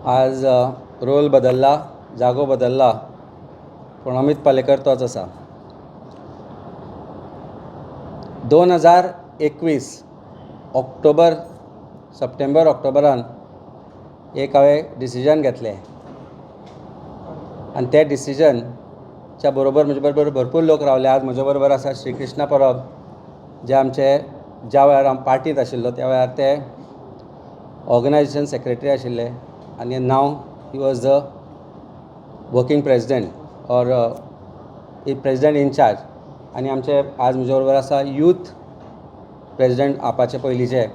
आज रोल बदलला, जागो बदलला, पण अमित पालेकर तोच आसा. 2021 सप्टेंबर ऑक्टोबरान एक हांवें डिसिजन घेतलें आनी ते डिसिजनच्या बरोबर म्हजे बरोबर भरपूर लोक रावले. आज म्हजे बरोबर आसा श्री कृष्णा परब, जे आमचे ज्या वेळार हांव पार्टींत आशिल्लो त्या वेळार ते ऑर्गनायजेशन सेक्रेटरी आशिल्ले आनी नाव he was the working president or president in charge. आनी आमचे आज म्हजे बरोबर आसा यूथ प्रेसिडेंट आपाचे पयलींचे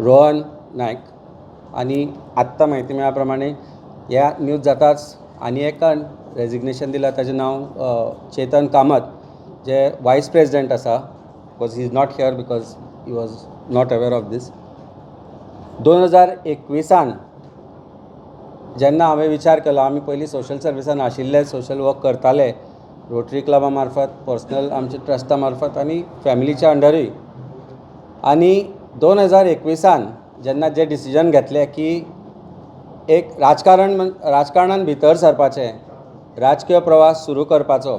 रोहन नायक. आनी आत्तां म्हायती मेळ्ळ्या प्रमाणे ह्या न्यूज जाताच आनी एकान रेजिग्नेशन दिलां, ताचें नांव चेतन कामत, जे वायस प्रेसिडेंट आसा. Because he is not here because he was not aware of this. 2021 जेन्ना हांवें विचार केलो, आमी पयलीं सोशल सर्विसान आशिल्ले, सोशल वर्क करताले रोटरी क्लबा मार्फत, पर्सनल आमच्या ट्रस्टा मार्फत आनी फॅमिलीच्या अंडरूय. आनी 2021 जेन्ना जे डिसिजन घेतलें की एक राजकारणान भितर सरपाचें, राजकीय प्रवास सुरू करपाचो,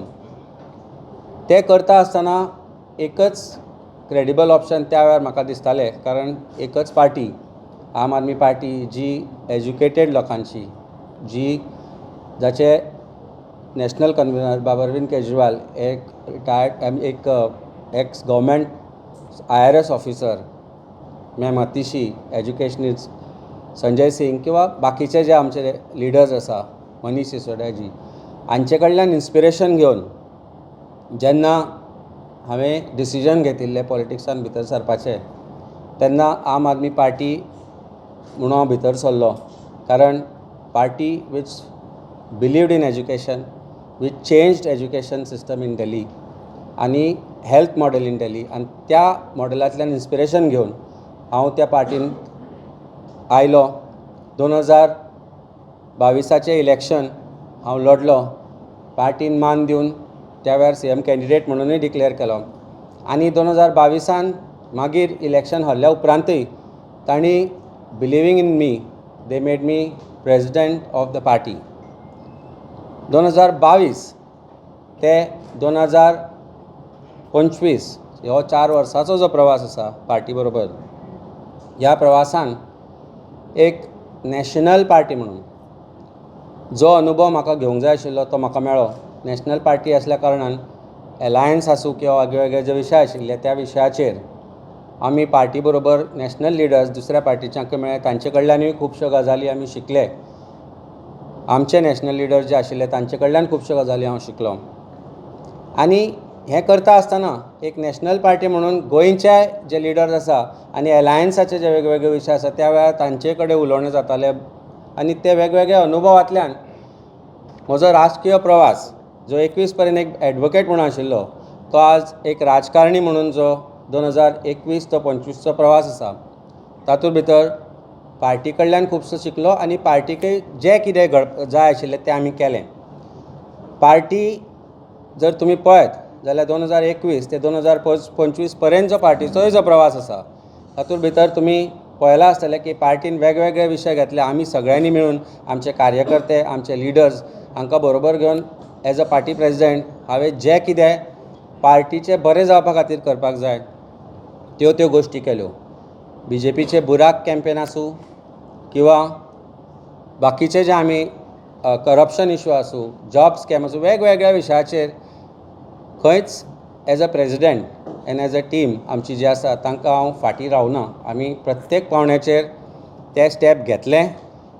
ते करता आसतना एकच क्रेडिबल ऑप्शन त्या वेळार म्हाका दिसतालें. कारण एकच पार्टी, आम आदमी पार्टी, जी एज्युकेटेड लोकांची, जाचे नॅशनल कन्व्हेनर बाबा अरविंद केजरीवाल, एक रिटायर्ड एक ex government IRS officer, ma'am Atishi educationist, Sanjay Singh, किंवा बाकीचे जे आमचे लिडर्स आसा, मनीष सिसोदियाजी, हांचे कडल्यान इन्स्पिरेशन घेवन जेन्ना हांवें डिसिजन घेतिल्लें पॉलिटिक्सान भितर सरपाचें, तेन्ना आम आदमी पार्टी म्हणून हांव भितर सरलो. कारण party which believed in education, which changed education system in Delhi आनी हेल्थ मॉडेल इन दिल्ली, आनी त्या मॉडेलांतल्यान इन्स्पिरेशन घेवन हांव त्या पार्टींत आयलो. 2022 इलेक्शन हांव लढलो, पार्टीन मान दिवन त्या वेळार CM कॅन्डिडेट म्हणूनय डिक्लेअर केलो. आनी 2022 मागीर इलेक्शन हरल्या उपरांतय तांणी believing in me, they made me president of the party. 2022 ते 2025 हो 4 वर्सांचो जो प्रवास आसा पार्टी बरोबर, ह्या प्रवासान एक नॅशनल पार्टी म्हणून जो अनुभव म्हाका घेवंक जाय आशिल्लो तो म्हाका मेळ्ळो. नॅशनल पार्टी आसल्या कारणान एलायन्स आसूं किंवा वेगवेगळे जे विशय आशिल्ले त्या विशयाचेर आमी पार्टी बरोबर नॅशनल लिडर्स दुसऱ्या पार्टीच्यांक मेळ्ळे, तांचे कडल्यानूय खुबश्यो गजाली आमी शिकले. आमचे नॅशनल लिडर्स जे आशिल्ले तांचे कडल्यान खुबश्यो गजाली हांव शिकलो. आनी हें करता आसतना एक नॅशनल पार्टी म्हणून गोंयचे जे लिडर्स आसा आनी एलायन्साचे जे वेगवेगळे विशय आसा त्या वेळार तांचे कडेन उलोवणें जातालें. आनी ते वेगवेगळ्या अनुभवांतल्यान म्हजो राजकीय प्रवास, जो 21 पर्यंत एक एडवोकेट म्हणून आशिल्लो, तो आज एक राजकारणी म्हणून जो 2021 ते 25चो प्रवास आसा, तातूंत भितर पार्टी कडल्यान खुबसो शिकलो आनी पार्टीकय जें कितें जाय आशिल्लें तें आमी केलें. पार्टी जर तुमी पळयत जाल्यार 2021 ते 2025 पर्यंत जो पार्टीचोय जो प्रवास आसा, तातूंत भितर तुमी पळयलां आसतलें की पार्टीन वेगवेगळे विशय घेतले. आमी सगळ्यांनी मेळून, आमचे कार्यकर्ते, आमचे लिडर्स हांकां बरोबर घेवन एज अ पार्टी प्रेसिडेंट हांवें जें कितें पार्टीचें बरें जावपा खातीर करपाक जाय त्यो गोश्टी केल्यो. BJPचे बुराक कॅम्पेन आसूं किंवा बाकीचे जे आमी करप्शन इश्यू आसूं, जॉब स्कॅम आसूं, वेगवेगळ्या विशयाचेर खंयच as a president and as a team आमची जी आसा तांकां हांव फाटीं रावना. आमी प्रत्येक पावण्याचेर ते स्टेप घेतले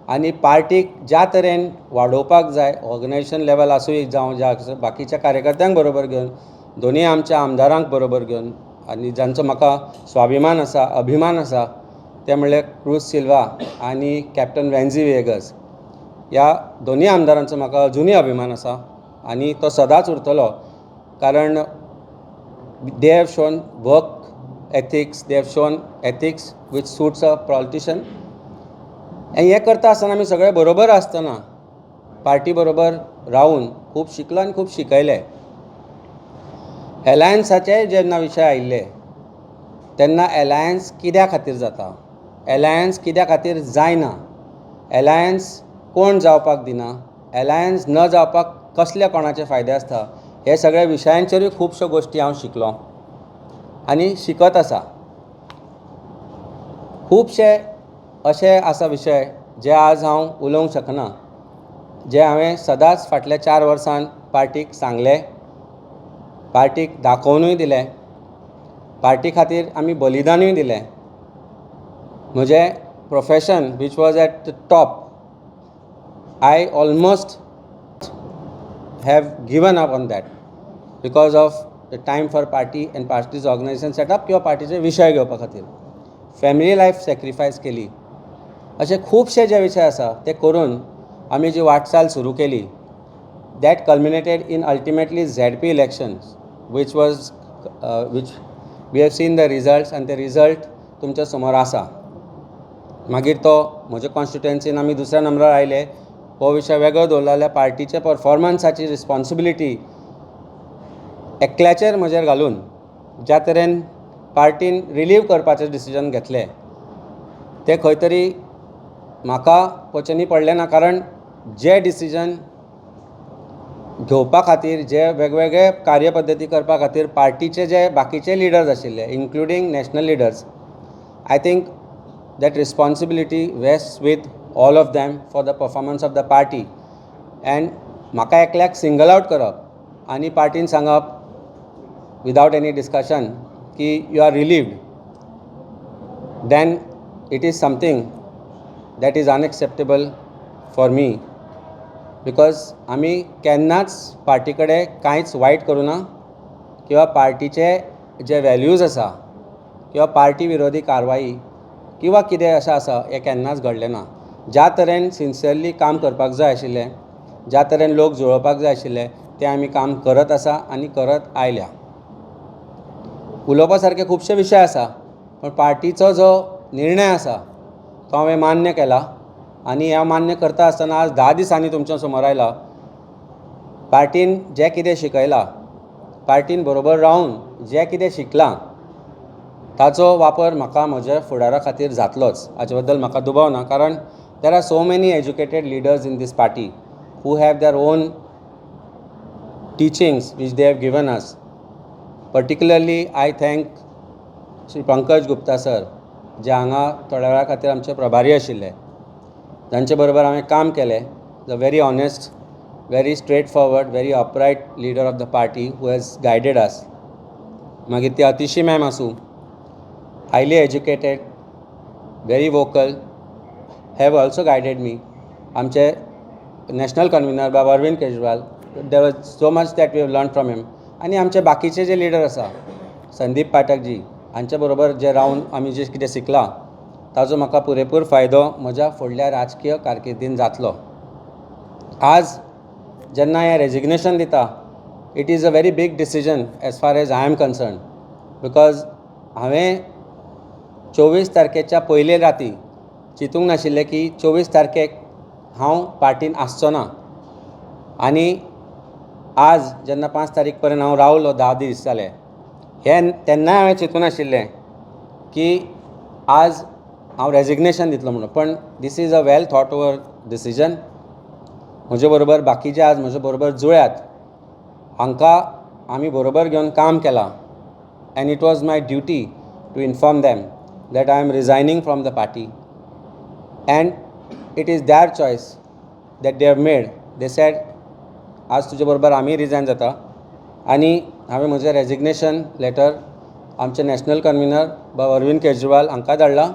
आनी पार्टीक ज्या तरेन वाडोवपाक जाय, ऑर्गनायजेशन लेवल आसूं जावं ज्या बाकीच्या कार्यकर्त्यांक बरोबर घेवन, दोनी आमच्या आमदारांक बरोबर घेवन, आनी जांचो म्हाका स्वाभिमान आसा, अभिमान आसा, ते म्हणल्यार क्रूज सिल्वा आनी कॅप्टन वेन्झी विएगस, ह्या दोनी आमदारांचो म्हाका अजुनूय अभिमान आसा आनी तो सदांच उरतलो. कारण they have shown work ethics, they have shown ethics which suits a politician. हें करता आसतना आमी सगळे बरोबर आसतना पार्टी बरोबर रावन खूब शिकलो आनी खूब शिकयलें. एलायन्साचे जेन्ना विशय आयिल्ले तेन्ना एलायन्स कित्या खातीर जाता, एलायन्स कित्या खातीर जायना, एलायन्स कोण जावपाक दिना, एलायन्स न जावपाक कसले कोणाचे फायदे आसता, हे सगळ्या विशयांचेरूय खुबश्यो गोश्टी हांव शिकलो आनी शिकत आसा. खुबशे अशे आसा विशय जे आज हांव उलोवंक शकना, जे हांवें सदांच फाटल्या 4 वर्सांत पार्टीक सांगले, पार्टीक दाखोवनूय दिले, पार्टी खातीर आमी बलिदानूय दिलें. म्हजें profession which was at the top, I almost have given up on that because of the time for party and party's organization setup किंवा पार्टीचे विशय घेवपा खातीर फॅमिली लायफ सॅक्रिफायस केली. असे खूबशे जे विशय आसा ते करून आमी जी वाटचाल सुरू केली, that culminated in ultimately ZP elections which we have seen the results आनी ते रिजल्ट तुमच्या समोर आसा. मागीर तो म्हज्या कॉन्स्टिट्युएन्सीन आमी दुसऱ्या नंबरार आयले, हो विशय वेगळो दवरलो जाल्यार पार्टीचे परफॉर्मन्साची रिस्पॉन्सिबिलिटी एकल्याचेर म्हजेर घालून ज्या तरेन पार्टीन रिलीव करपाचें डिसिजन घेतलें तें खंय तरी म्हाका पचनी पडलें ना. कारण जे डिसिजन घेवपा खातीर, जे वेगवेगळे कार्यपद्दती करपा खातीर पार्टीचे जे बाकीचे लिडर्स आशिल्ले, including national leaders, I think that responsibility rests with all of them for the performance of the party. And म्हाका एकल्याक सिंगल आउट करप आनी पार्टीन सांगप विदाउट एनी डिस्कशन की you are relieved, then it is something that is unacceptable for me, because आमी केन्नाच party कडेन कांयच वायट करूं ना किंवा पार्टीचे जे वॅल्यूज आसा किंवा पार्टी विरोधी कारवाई किंवा कितें अशें आसा हें केन्नाच घडलें ना. ज्या तरेन सिन्सियरली काम करपाक जाय आशिल्लें, ज्या तरेन लोक जुळोवपाक जाय आशिल्ले, तें आमी काम करत आसा आनी करत आयल्या. उलोवपा सारके खुबशे विशय आसा, पण पार्टीचो जो निर्णय आसा तो हांवें मान्य केला आनी हांव मान्य करता आसतना आज 10 दिसांनी तुमच्या समोर आयला. पार्टीन जें कितें शिकयलां, पार्टीन बरोबर रावन जें कितें शिकलां, ताचो वापर म्हाका म्हज्या फुडारा खातीर जातलोच, हाचे बद्दल म्हाका दुबाव ना. कारण there are so many educated leaders in this party who have their own teachings which they have given us. Particularly I thank Shri Pankaj Gupta sir, जे हांगा थोड्या वेळा खातीर आमचे प्रभारी आशिल्ले, तांचे बरोबर हांवें काम केलें. The very honest, very straightforward, very upright leader of the party who has guided us. मागीर ती अतिशी मॅम आसूं, highly educated, very vocal, have also guided me. आमचे नॅशनल कन्व्हिनर बाबा Arvind Kejriwal, there was so much that we have learn from him. आनी आमचे बाकीचे जे leader आसा, संदीप पाठक जी, हांचे बरोबर जे रावन आमी जे कितें शिकलां ताचो म्हाका पुरेपूर फायदो म्हज्या फुडल्या राजकीय कारकिर्दीन जातलो. आज जेन्ना हें रेजिग्नेशन दिता, it is a very big decision as far as I am concerned, because हांवें 24 तारखेच्या पयले राती चिंतूंक नाशिल्लें की 24 तारखेक हांव पार्टीन आसचो ना. आनी आज जेन्ना 5 तारीख पर्यंत हांव रावलो, 10 दीस जाले, तेन्नाय हांवें चिंतूंक नाशिल्लें की आज हांव रेजिग्नेशन दितलो म्हणून. पण this is a well thought over decision. म्हजे बरोबर बाकीचे आज म्हजे बरोबर जुळ्यात, हांकां आमी बरोबर घेवन काम केलां. And it was my duty to inform them that I am resigning from the party, and it is their choice that they have made. They said आज तुजे बरोबर आमी रिजायन जाता. आनी हांवें म्हजें रेजिग्नेशन लेटर आमचे नॅशनल कन्व्हिनर बाबा अरविंद केजरीवाल हांकां धाडलां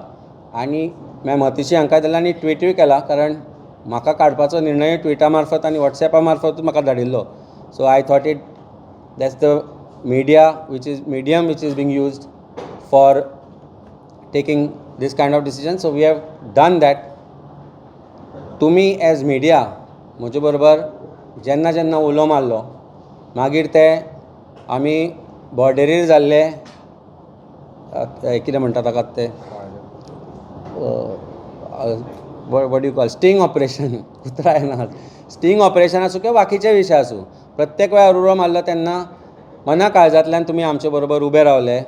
आनी मॅम अतिशी हांकां धाडलां आनी ट्विटूय केला, कारण म्हाका काडपाचो निर्णय ट्विटा मार्फत आनी वॉट्सॅपा मार्फतूच म्हाका धाडिल्लो. So I thought it that's the medium which is being used for taking this kind of decision. So we have done that. तुमी एज मिडिया म्हजे बरोबर जेन्ना जेन्ना उलो मारलो, मागीर ते आमी बॉर्डरीर जाल्ले कितें म्हणटा ताका ते what you call sting operation, उतरां येनात, स्टिंग ऑपरेशन आसूं किंवा बाकीचे विशय आसूं, प्रत्येक वेळार उलो मारलो तेन्ना मना काळजांतल्यान तुमी आमचे बरोबर उबे रावले.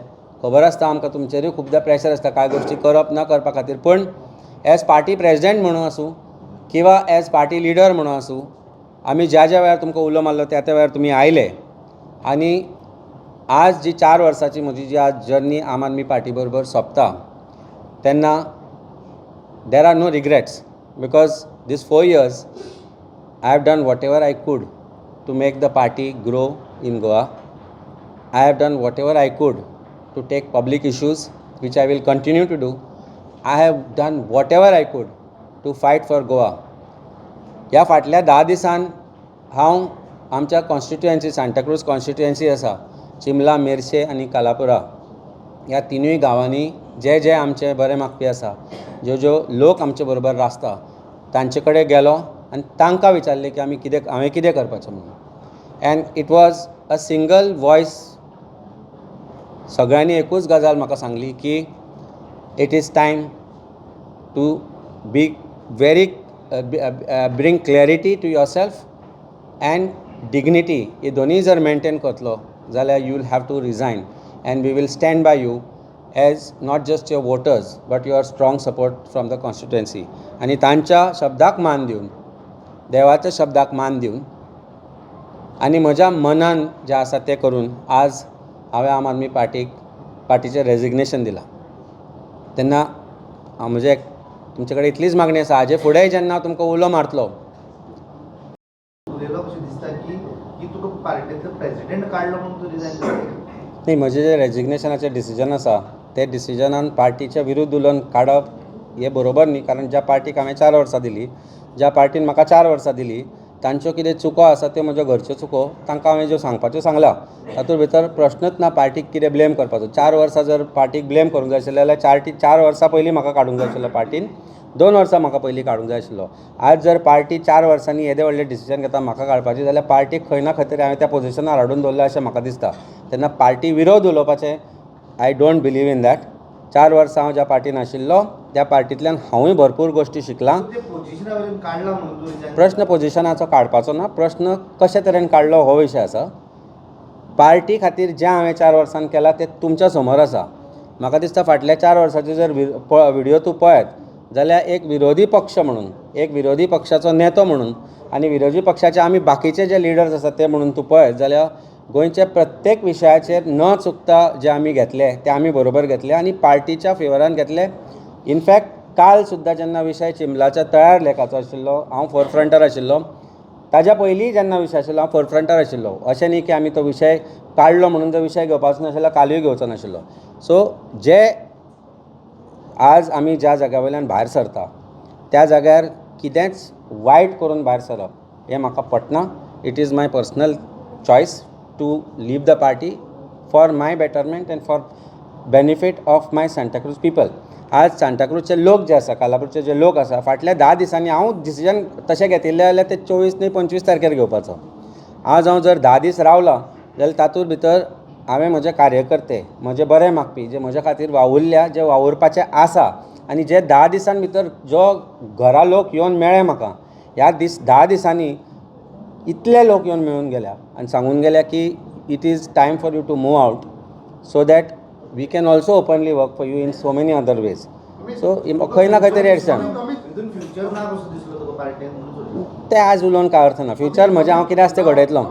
खबर आसता आमकां तुमचेरूय खुबदां प्रेशर आसता कांय गोश्टी करप ना करपा खातीर, पूण एज पार्टी प्रेजिडेंट म्हणून आसूं किंवा एज पार्टी लिडर म्हणून आसूं, आमी ज्या ज्या वेळार तुमकां उलो मारलो त्या त्या वेळार तुमी आयले आनी आज जी 4 वर्सांची म्हजी जी आज जर्नी आम आदमी पार्टी बरोबर सोंपता तेन्ना there are no regrets because this 4 years I have done whatever I could to make the party grow in Goa. I have done whatever I could to take public issues, which I will continue to do. I have done whatever I could to fight for Goa. ह्या फाटल्या 10 दिसान हांव आमच्या constituency Santacruz constituency आसा, चिमला, मेर्शे आनी कालापुरा ह्या तिनूय गांवांनी जे जे आमचे बरे मागपी आसा, ज्यो ज्यो लोक आमचे बरोबर रासता, तांचे कडेन गेलो आनी तांकां विचारलें की हांवें कितें करपाचें म्हणून. And it was a single voice. सगळ्यांनी एकूच गजाल म्हाका सांगली की it is time to be very bring clarity to yourself and dignity. हे दोनूय जर मेंटेन करतलो जाल्यार you will have to resign and we will stand by you as not just your voters but your strong support from the constituency. आनी तांच्या शब्दाक मान दिवन, देवाच्या शब्दाक मान दिवन आनी म्हज्या मनान जें आसा तें करून आज हांवें आम आदमी पार्टीचें रेजिग्नेशन दिलां. तेन्ना म्हजें तुमचे कडेन इतलीच मागणी आसा, हाजे फुडेंय जेन्ना हांव तुमकां उलो मारतलो न्ही, म्हजें जें रेजिग्नेशनाचें डिसिजन आसा तें डिसिजनान पार्टीच्या विरुद्ध उलोवन काडप हें बरोबर न्ही. कारण ज्या पार्टीक हांवें 4 वर्सां दिलीं, ज्या पार्टीन म्हाका 4 वर्सां दिलीं, तांच्यो कितें चुको आसा त्यो म्हज्यो घरच्यो चुको तांकां हांवें ज्यो सांगपाच्यो सांगल्या. तातूंत भितर प्रश्नच ना पार्टीक कितें ब्लेम करपाचो. 4 वर्सां जर पार्टीक ब्लेम करूंक जाय आशिल्लें जाल्यार 4 वर्सां पयलीं म्हाका काडूंक जाय आशिल्लो पार्टीन, 2 वर्सां म्हाका पयलीं काडूंक जाय आशिल्लो. आज जर पार्टी 4 वर्सांनी येदें व्हडलें डिसिजन घेता म्हाका काडपाचें जाल्यार पार्टीक खंय ना खंय तरी हांवें त्या पोजिशनार हाडून दवरलें अशें म्हाका दिसता. तेन्ना पार्टी विरोध उलोवपाचें I don't believe in that. 4 वर्सां हांव ज्या पार्टीन आशिल्लो त्या पार्टींतल्यान हांवूय भरपूर गोश्टी शिकलां. प्रश्न पोजिशनाचो काडपाचो ना, प्रश्न कशे तरेन काडलो हो विशय आसा. पार्टी खातीर जें हांवें 4 वर्सान केलां तें तुमच्या समोर आसा. म्हाका दिसता फाटल्या 4 वर्सांचे जर व्हिडियो तूं पळयत जाल्यार एक विरोधी पक्ष म्हणून, एक विरोधी पक्षाचो नेतो म्हणून आनी विरोधी पक्षाचे आमी बाकीचे जे लिडर्स आसात ते म्हणून तूं पळयत जाल्यार गोंयचे प्रत्येक विशयाचेर न चुकता जे आमी घेतले ते आमी बरोबर घेतले आनी पार्टीच्या फेवरान घेतले. इनफॅक्ट काल सुद्दां जेन्ना विशय चिंबलाच्या तळ्यार लेखाचो आशिल्लो, हांव फोरफ्रंटार आशिल्लो. ताज्या पयलीं जेन्ना विशय आशिल्लो हांव फोरफ्रंटार आशिल्लो. अशें न्ही की आमी तो विशय काडलो म्हणून जो विशय घेवपाचो नाशिल्लो, कालूय घेवचो नाशिल्लो. सो जे आज आमी ज्या जाग्या वयल्यान भायर सरता त्या जाग्यार कितेंच वायट करून भायर सरप हें म्हाका पटना. It is my personal choice to leave the party for my betterment and for benefit of my Santacruz people. आज सांताक्रूजचे लोक जे आसा, कालापूरचे जे लोक आसा, फाटल्या 10 दिसांनी हांव डिसिजन तशें घेतिल्लें जाल्यार ते 24 न्ही 25 तारखेर घेवपाचो. आज हांव जर 10 दीस रावलां जाल्यार तातूंत भितर हांवें म्हजे कार्यकर्ते, म्हजे बरे मागपी जे म्हजे खातीर वावुरल्या, जे वावुरपाचे आसा आनी जे 10 दिसां भितर जो घरा लोक येवन मेळ्ळे म्हाका, ह्या 10 दिसांनी इतले लोक येवन मेळून गेल्या आनी सांगून गेल्या की it is time for you to move out so that we can also openly work for you in so many other ways. So खंय ना खंय तरी एडसान ते आज उलोवन कांय अर्थ ना. फ्युचर म्हजें हांव कितें आसा तें घडयतलो.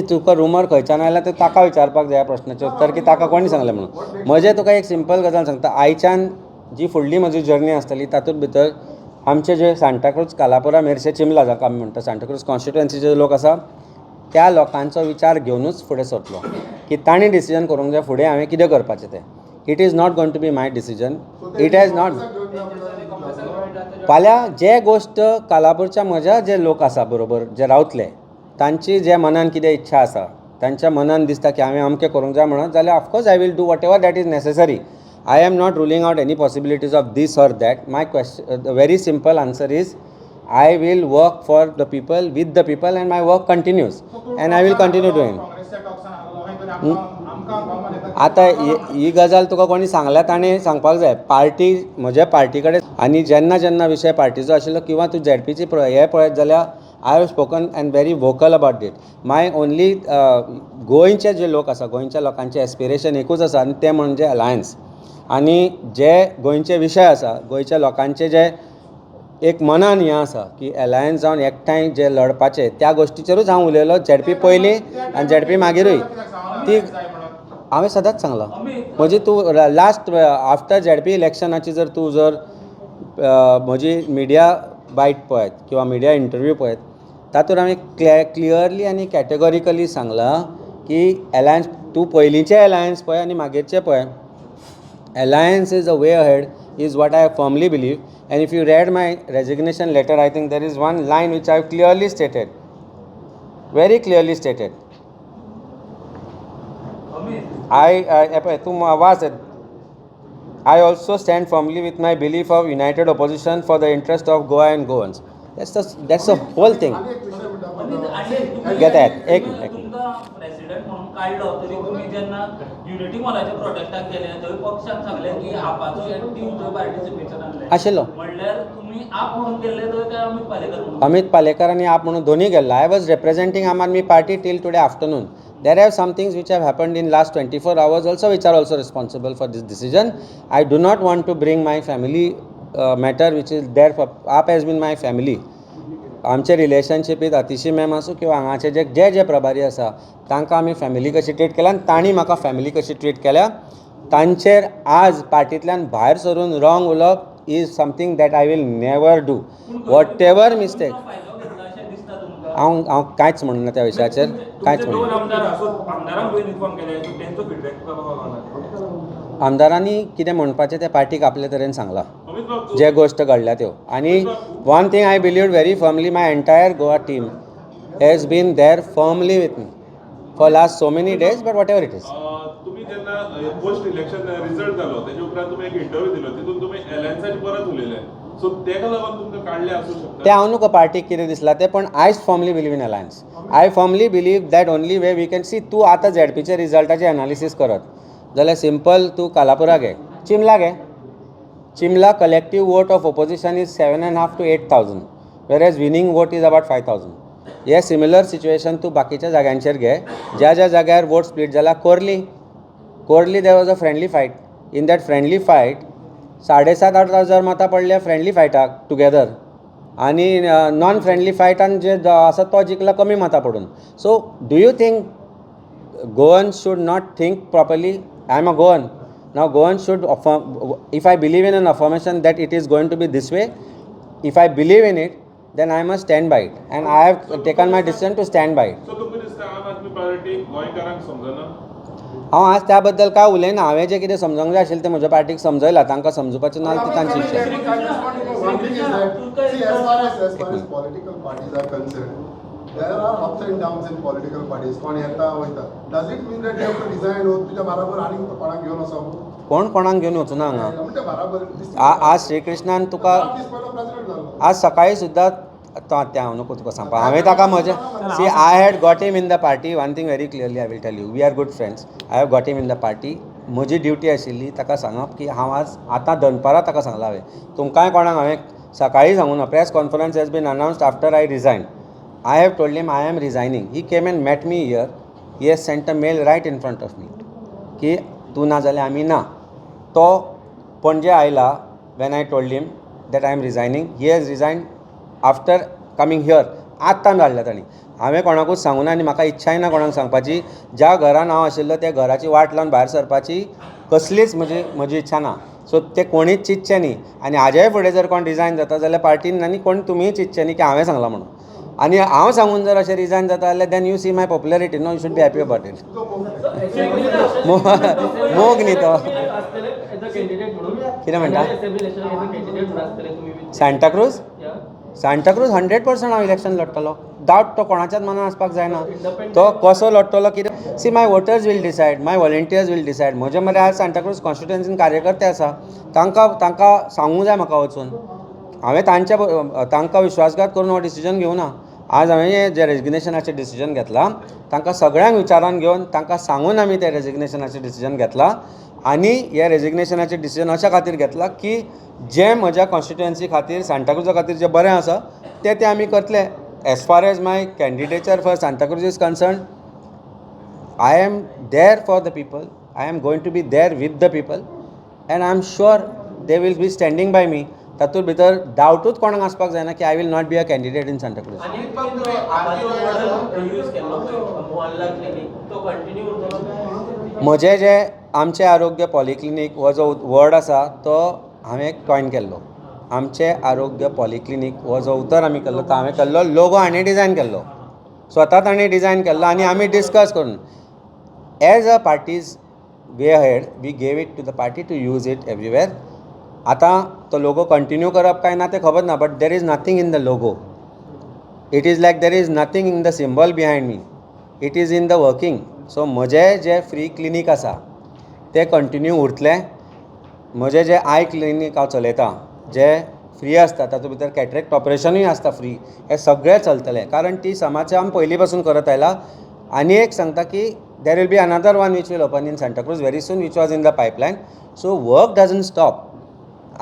तुका रुमर खंयच्यान आयला तें ताका विचारपाक जाय प्रश्नाचें उत्तर की ताका कोणी सांगलें म्हणून. म्हजें तुका एक सिंपल गजाल सांगता. आयच्यान जी फुडली म्हजी जर्नी आसतली तातूंत भितर आमचे जे सांताक्रूज, कालापुरा, मेर्शे, चिंबला जाका आमी म्हणटा सांताक्रूज कॉन्स्टिट्युएन्सीचे लोक आसा त्या लोकांचो विचार घेवनूच फुडें सरतलो की तांणी डिसिजन करूंक जाय फुडें हांवें कितें करपाचें तें. It is not going to be my decision. It has not. फाल्यां जे गोश्ट कालापूरच्या म्हज्या जे लोक आसा बरोबर जे रावतले तांची जे मनान कितें इच्छा आसा, तांच्या मनान दिसता की हांवें अमकें करूंक जाय म्हणून, जाल्यार of course I will do whatever that is necessary. I am not ruling out any possibilities of this or that. My question, the very simple answer is, I will work for the people, with the people, and my work continues, and I will continue doing. आता ही गजाल तुका कोणी सांगल्या ताणें सांगपाक जाय. Party म्हज्या party कडेन आनी जेन्ना जेन्ना विशय पार्टीचो आशिल्लो किंवा तूं झॅडपीची हे पळयत जाल्यार I have spoken and very vocal about it. My only गोंयचे जे लोक आसा, गोंयच्या लोकांचे एस्पिरेशन एकूच आसा आनी तें म्हणजे अलायन्स. आनी जे गोंयचे विशय आसा, गोंयच्या लोकांचे जे एक मनान हें आसा की अलायन्स जावन एकठांय जे लडपाचें, त्या गोश्टीचेरूच हांव उलयलो. झेडपी पयलीं आनी झेडपी मागिरूय. ती हांवें सदांच सांगलां. म्हणजे तूं लास्ट आफ्टर झेडपी इलेक्शनाची जर म्हजी मिडिया बायट पळयत किंवा मिडिया इंटरव्यू पळयत, तातूंत हांवें क्लियरली आनी कॅटेगॉरिकली सांगलां की अलायन्स, तूं पयलींचे अलायन्स पळय आनी मागीरचे पळय, alliance is a way ahead is what I firmly believe. And if you read my resignation letter, I think there is one line which I have clearly stated, very clearly stated. I also stand firmly with my belief of united opposition for the interest of Goa and Goans. That's the whole thing. Get that. एक president म्हणून काढलो तरी तुम्ही जेन्ना unity मॉलाच्या प्रोटेस्टाक गेले थंय पक्षान सांगले की आपाचो एक्टिव्ह थंय पार्टिसिपेशन आसलें आशिल्लो. म्हणल्यार तुम्ही आप म्हणून गेल्ले थंय काय अमित पालेकर म्हणून? अमित पालेकर आनी आप म्हणून दोनी गेल्लो. I was representing Aam Aadmi party till today afternoon. There are some things which have happened in last 24 hours also which are also responsible for this decision. I do not want to bring my family matter which is there for AAP has been my family. आमचे रिलेशनशीपीत Atishi ma'am आसूं किंवा हांगाचे जे प्रभारी आसा तांकां आमी family कशी ट्रीट केल्या आनी तांणी म्हाका फॅमिली कशी ट्रीट केल्या, तांचेर आज पार्टींतल्यान भायर सरून रॉंग उलोवप is something that I will never do. Whatever mistake. हांव कांयच म्हणना त्या विशयाचेर, कांयच म्हणना. आमदारांनी कितें म्हणपाचें तें पार्टीक आपले तरेन सांगलां, जे गोश्ट घडल्या त्यो. आनी one thing I believed very firmly, my entire Goa team has been there firmly with me for last so many days, but what ever it is. तुम्ही जेन्ना पोस्ट इलेक्शन रिजल्ट जालो तेजे उपरांत तुमी एक इंटरव्यू दिलो, तितून तुमी अलायन्साचे परत उलयले. सो तेका लागून तुमकां काडले आसूं शकता. तें हांव न्हू पार्टीक कितें दिसलां तें, पण I firmly believe in alliance. I firmly believe that only way we can see. तूं आतां झेडपीच्या रिजल्टाचें एनालिसीस करत जाल्यार सिंपल तूं कालापुरा घे, चिमला घे. चिमला collective vote of opposition is 7.5 to 8,000, whereas winning vote is about 5,000. हे सिमिलर सिच्युएशन तूं बाकीच्या जाग्यांचेर घे. ज्या ज्या जाग्यार वोट स्प्लीट जाला, कोर्ली there was a friendly fight. In that friendly fight 7,500-8,000 मतां पडले फ्रेंडली फायटाक टुगेदर, आनी नॉन फ्रेंडली फायटान जे आसा तो जिखला कमी मतां पडून. So do you think Goans should not think properly? I am a Goan. Now Goans should affirm, if I believe in an affirmation that it is going to be this way, if I believe in it, then I must stand by it, and I have taken my decision to stand by it. So तुमकां दिसता आम Aadmi party गोंयकारांक समजना? हांव आज त्या बद्दल काय उलयना. हांवें जें कितें समजूंक जाय आशिल्लें तें म्हज्या पार्टीक समजयलां. तांकां समजुपाचें ना ती तांची इच्छा. Political parties are concerned, there are ups and downs in political parties. कोण येता वयता. Does it mean that you have to resign or तुझ्या बराबर आनी कोणाक घेवन वचो? कोण कोणाक घेवन वचूना हांगा. म्हणजे बराबर आज श्रीकृष्णान तुका आज सकाळी सुद्दां तें हांव नको तुका सांगपाक. हांवें ताका म्हजें see I had got him in the party. One thing very clearly I will tell you, we are good friends. I have got him in the party. म्हजी ड्युटी आशिल्ली ताका सांगप की हांव आज आतां दनपारां ताका सांगलां हांवें. तुमकांय कोणाक हांवें सकाळीं सांगूं ना. Press conference has been announced after I resign. I have told him I am resigning. He came and met me here. He has sent a mail right in front of me की तू ना जाल्यार आमी ना. तो पणजे आयला when I told him that I am resigning. He has resigned after coming here. आत्तां धाडला ताणी. हांवें कोणाकूच सांगूं ना आनी म्हाका इच्छाय ना कोणाक सांगपाची. ज्या घरान हांव आशिल्लो त्या घराची वाट लावन भायर सरपाची कसलीच म्हजी इच्छा ना. सो ते कोणीच चिंतचें न्ही. आनी हाज्याय फुडें जर कोण रिजायन जाता जाल्यार पार्टीन आनी कोण तुमीय चिंतचें न्ही की हांवें सांगलां म्हणून. आनी हांव सांगून जर अशें रिजायन जाता जाल्यार then you see my popularity. No, you should be happy about it. मोग न्ही तो. कितें म्हणटा? सांताक्रूज 100% हांव इलेक्शन लडटलो. डावट तो कोणाच्याच मनान आसपाक जायना. तो कसो लडटलो कितें. See my voters will decide, my volunteers will decide. म्हजे मरे आज सांताक्रूज कॉन्स्टिट्युएन्सीन कार्यकर्ते आसा. तांकां सांगूंक जाय म्हाका वचून. हांवें तांकां विश्वासघात करून हो डिसिजन घेवना. आज हांवें जे रेजिग्नेशनाचें डिसिजन घेतलां तांकां सगळ्यांक विचारान घेवन तांकां सांगून आमी तें रेजिग्नेशनाचें डिसिजन घेतलां. आनी हे रेजिग्नेशनाचें डिसिजन अशा खातीर घेतलां की जें म्हज्या कॉन्स्टिट्युएन्सी खातीर सांताक्रूजा खातीर जें बरें आसा तें आमी करतले. as far as my candidature for Santa Cruz is concerned, I am there for the people. I am going to be there with the people, and I am sure they will be standing by me. तातूंत भितर डावटूच कोणाक आसपाक जायना की I will not be a candidate in Santa cruise. आणि आबाजो model use केल्लो मोहल्ला clinic तो continue उरतलो. म्हजें जें आमचें आरोग्य पॉलिक्लिनीक हो जो वर्ड आसा तो हांवें कॉयन केल्लो. आमचें आरोग्य पॉलिक्लिनीक हो जो उतर आमी केल्लो तो हांवें केल्लो. लोगो हांणी डिजायन केल्लो, स्वता तांणी डिजायन केल्लो आनी आमी डिस्कस करून as a party's way ahead we gave it to the party to use it everywhere. आतां तो लोगो कंटिन्यू करप काय ना तें खबर ना, but there is nothing in the logo. It is like there is nothing in the symbol behind me. It is in the working. So म्हजें जें फ्री क्लिनीक आसा तें कंटिन्यू उरतलें. म्हजें जें आय क्लिनीक हांव चलयतां जें फ्री आसता, तातूंत भितर कॅटरेक्ट ऑपरेशनूय आसता फ्री, हें सगळें चलतलें. कारण ती समाज आमी पयलीं पासून करत आयला. आनी एक सांगता की there will be another one which will open in Santa Cruz very soon, which was in the pipeline. So work doesn't stop.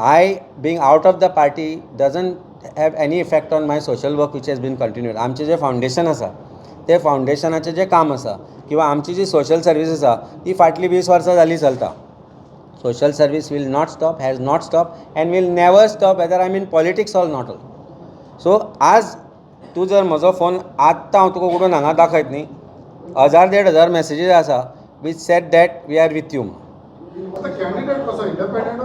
I, being out of the party, doesn't have any effect on my social work which has been continued. आमचें जें foundation आसा तें फावंडेशनाचें जें काम आसा किंवा आमची जी social service आसा ती फाटलीं 20 वर्सां जालीं चलता. Social service will not stop, has not stop and will never stop whether I mean politics or not all. So आज तूं जर म्हजो फोन आत्तां हांव तुका उडून हांगा दाखयत न्ही, 1000-1500 मॅसेजीस आसा which set that we are with you. आता कॅन्डिडेट कसो इंडिपेंडंट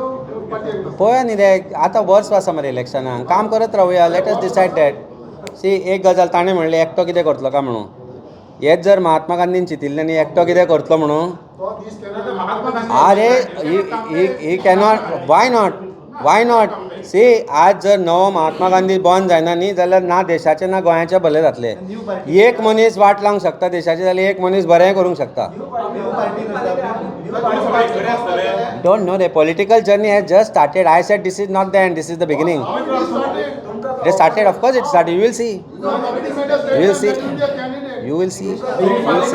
पार्टी पळया न्ही रे, आतां वर्स आसा मरे इलेक्शनाक, काम करत रावया. Let us decide that. See एक गजाल ताणें म्हणलें एकटो कितें करतलो काय म्हणून. हेच जर महात्मा गांधीन चिंतिल्लें न्ही एकटो कितें करतलो म्हणून. तो दीस केन्ना अरे he cannot, why not. See आज जर नवो महात्मा गांधी बॉर्न जायना न्ही जाल्यार ना देशाचें ना गोंयाचें भलें जातलें. एक मनीस वाट लावंक शकता देशाची जाल्यार एक मनीस बरें करूंक शकता. Don't know, the political journey has just started. I said this is not the end, this is the beginning. They started, of course it started. You will see. You will see. You will see. You will see.